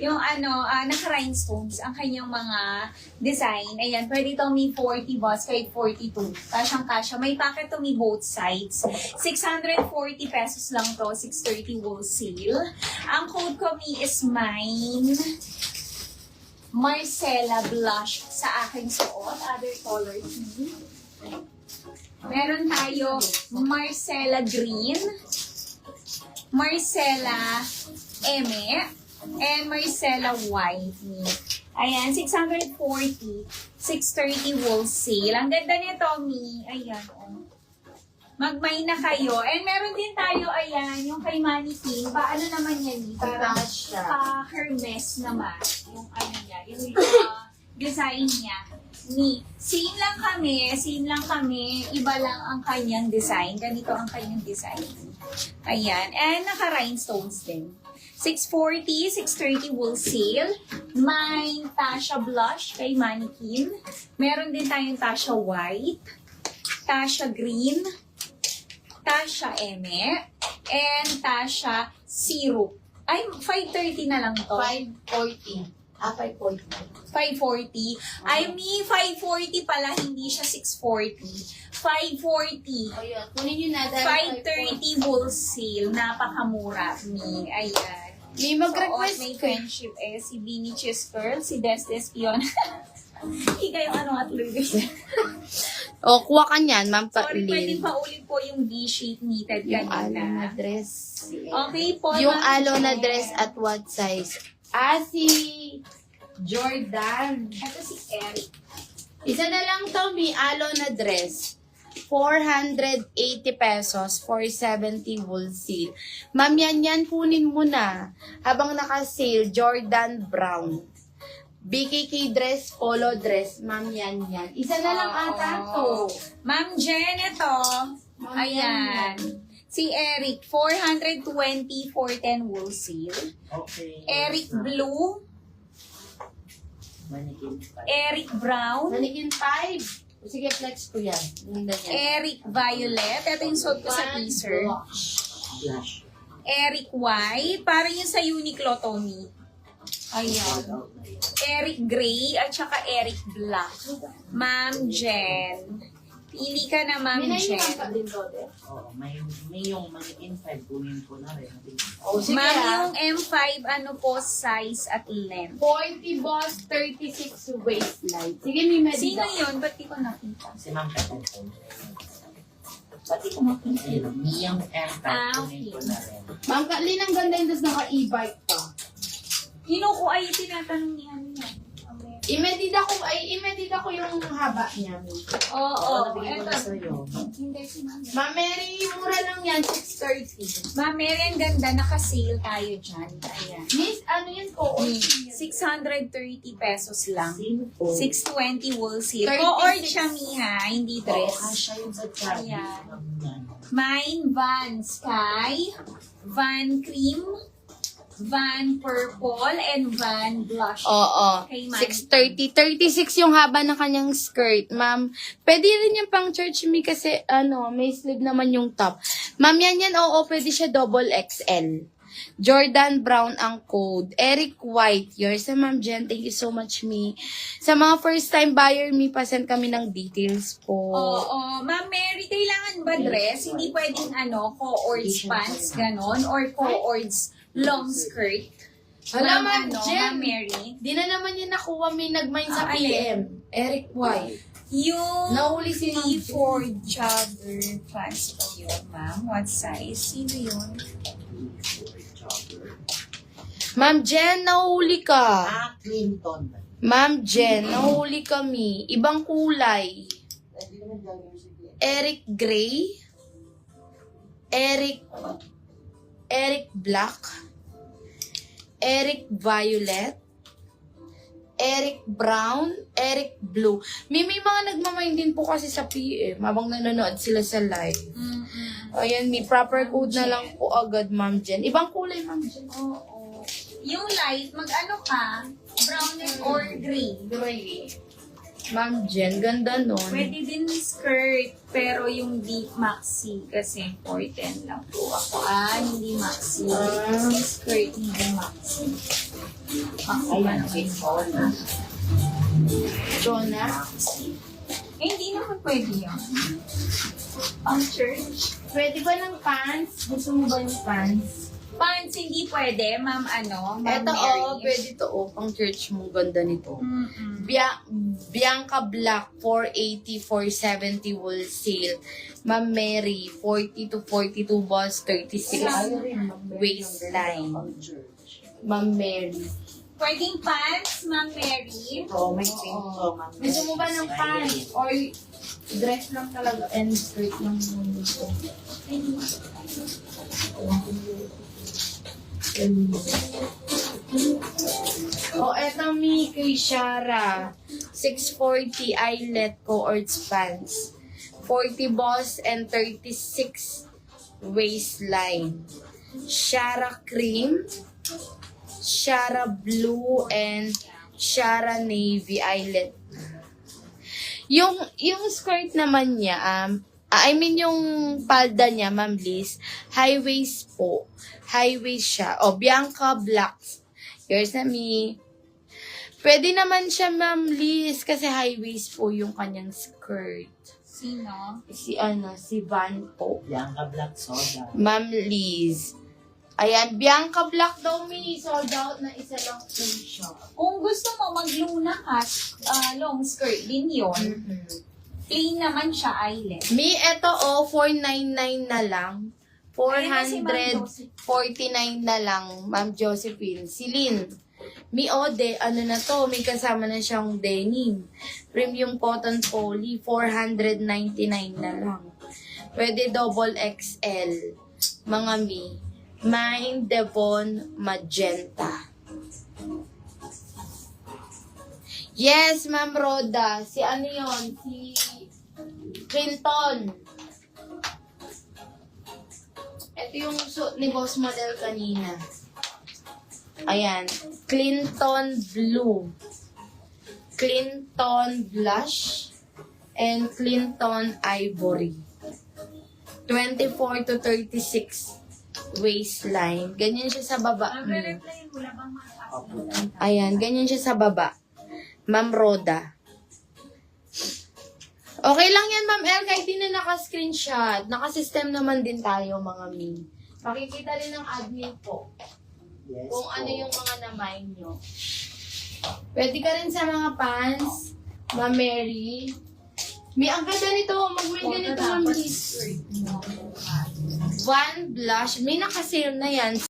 yung naka-rhinestones ang kanyang mga design. Ayan, pwede itong may 40 boss kahit 42. Kasyang-kasya. May packet to may both sides. 640 pesos lang to, 630 wholesale. Ang code ko mi is mine. Marcella blush sa aking suot. Other color tea. Meron tayo Marcella green, Marcella eme, and Marcella white. Ayan, 640, 630 wholesale. Ang ganda nito, Mi. Ayan, oh. Mag-mine na kayo. And meron din tayo, ayan, yung kay Mannequin. Paano naman yan, Mi? Parang pa-Hermes naman. Yung ano niya, yung design niya. Ni, same lang kami, iba lang ang kanyang design. Ganito ang kanyang design. Ayan, and naka-rhinestones din. 640, 630 wholesale. May Tasha blush kay Mannequin. Meron din tayong Tasha white, Tasha green, Tasha eme, and Tasha syrup. Ay, 530 na lang to. 540. 540. 540. I mean, 540 pala, hindi siya 640. 540. Ayun, kunin nyo na dahil 530 wholesale. Napakamura. Mi. Ayan. May mag-request May friendship si Beanie Cheese Girl, si Destes Pion. Hindi kayo at Louis. O, kuha ka niyan, Ma'am Sorry, pwede Patlin. paulit po yung V-shape knitted Yung aloe na kanina. dress. Okay po. Yung Ma'am aloe na Jen. dress at what size? Si Jordan. Ito si Eric. Isa na lang to, may aloe na dress. 480 pesos, 470 wholesale. Ma'am, yan kunin mo na. Habang naka-sale, Jordan Brown. BKK dress, polo dress. Ma'am, yan. Isa na lang ata to. Ma'am Jen, ito. Ma'am, Ayan. Si Eric, 420, 410 wholesale. Okay. Eric Blue, Mannequin. Eric Brown, Mannequin 5. Sige, flex ko yan. Ganda niya. Eric Violet. Ito yung suot ko sa teaser. Blush. Eric White. Parang yung sa Uniqlo, Tony. Ayan. Eric Gray at saka Eric Black. Ma'am Jen. Pili ka na, Ma'am Jen. Oo, may yung Mannequin 5, kunin ko na rin. Oh, sige Ma'am, ah. yung M5, ano po, size at length? 40 boss, 36 waistline. Sige, may medyo. Sino yun? Ba't di ko nakita? Si Ma'am Petal. Ba't di ko makita? Yung M5, kunin ko na rin. Ma'am Katlin, ang ganda yung tas naka-e-bike pa. Ko ay tinatanong ni ano yan. Imedida ko yung haba niya. Oo, Nabigay ko eto. na sa'yo. Hindi si Ma'am. Ma'am Mary, mura lang yan, 630. Ma'am, Mary, ang ganda. Naka-sale tayo dyan. Ayan. Miss, ano yan po? 630 pesos lang. Sino po? 620 wholesale. 36. Co-ord siya, Miha. Hindi Oo, dress. kasha yun sa Chabi. Ayan. Mine, Van Sky, Van Cream, Van Purple, and Van Blush. Oo. Kay Ma'am. 630. 36 yung haba ng kanyang skirt, ma'am. Pwede rin yung pang church me kasi, may sleeve naman yung top. Ma'am, yan, oo, pwede siya double XL. Jordan Brown ang code. Eric White, yours. Sa Ma'am Jen, thank you so much, me. Sa mga first time buyer, me, pasend kami ng details po. Oo. Ma'am Mary, kailangan ba dress? Hindi pwedeng co-ords pants, ganon, or co-ords long skirt. Hala, Ma'am Jen. Ma'am Mary. Di na naman yun nakuha, may nag-mine sa Ah, PM. Eric White. Yung Nahuli si Ma'am Jen. T4 jogger pants po yun, ma'am. What size? Sino yun? Ma'am Jen, nahuli ka. Clinton. Ma'am Jen, nahuli kami. Ibang kulay. Eric Gray. Eric Black. Eric Violet. Eric Brown. Eric Blue. May mga nagmamain din po kasi sa PM habang nanonood sila sa live. Ayan, may proper code na lang po agad, Ma'am Jen. Ibang kulay, Ma'am Jen. Oo. Yung light, mag-ano ka? Brown or gray? Gray. Ma'am Jen, ganda nun. Pwede din skirt, pero yung deep maxi kasi 410 lang po ako. Hindi maxi. Skirt, hindi maxi. Ayan, kid Paula. Jonah. Hindi naman pwede yun. Pang church. Pwede ba ng pants? Gusto mo ba yung pants? Pants, hindi pwede, ma'am Ma'am Eto, Mary. pwede to, pang church mo. Ganda nito. Mm-mm. Bianca Black, 480, 470 wholesale. Ma'am Mary, 40 to 42 balls, 36 waistline. Ma'am Mary. Pwedeng pants, Ma'am Mary. Oo, may pinto, ma'am. Gusto mo ba ng pants? Or dress lang talaga and skirt lang mo gusto? Eto mi kay Shara. 640 eyelet coords pants. 40 balls and 36 waistline. Shara cream, Shara blue, and Shara navy eyelet. Yung skirt naman niya, yung palda niya, Ma'am Liz, high waist po. High waist siya. Bianca Black. Here's na me. Pwede naman siya, Ma'am Liz, kasi high waist po yung kanyang skirt. Sino? Si Van po. Bianca Black Soda. Ma'am Liz. Ayan, Bianca Black daw, mi. Sold out na isa lang po siya. Kung gusto mo magluna ka, long skirt din yun. Plain naman siya, eyelet. Mi, eto 499 na lang. Ayun na si Ma'am 449 na lang, Ma'am Josephine. Celine. Mi, ano na to, may kasama na siyang denim. Premium cotton poly, 499 na lang. Pwede double XL. Mga mi. Mine Devon Magenta. Yes, Ma'am Roda. Si ano yun? Si Clinton. Ito yung suit ni Boss Model kanina. Ayan. Clinton Blue. Clinton Blush. And Clinton Ivory. 24 to 36 waistline. Ganyan siya sa baba. Nagre-reply, wala bang mga Ayan, ganyan siya sa baba. Ma'am Roda. Okay lang yan, Ma'am El, kahit di na naka-screenshot. Naka-system naman din tayo, mga mi. Makikita rin ng admin po Yes kung po. ano yung mga na-mine nyo. Pwede ka rin sa mga pants, Ma'am Mary. Ang ganda nito. Mag-mine ganito, Ma'am Liz. One blush. May naka-sale na yan.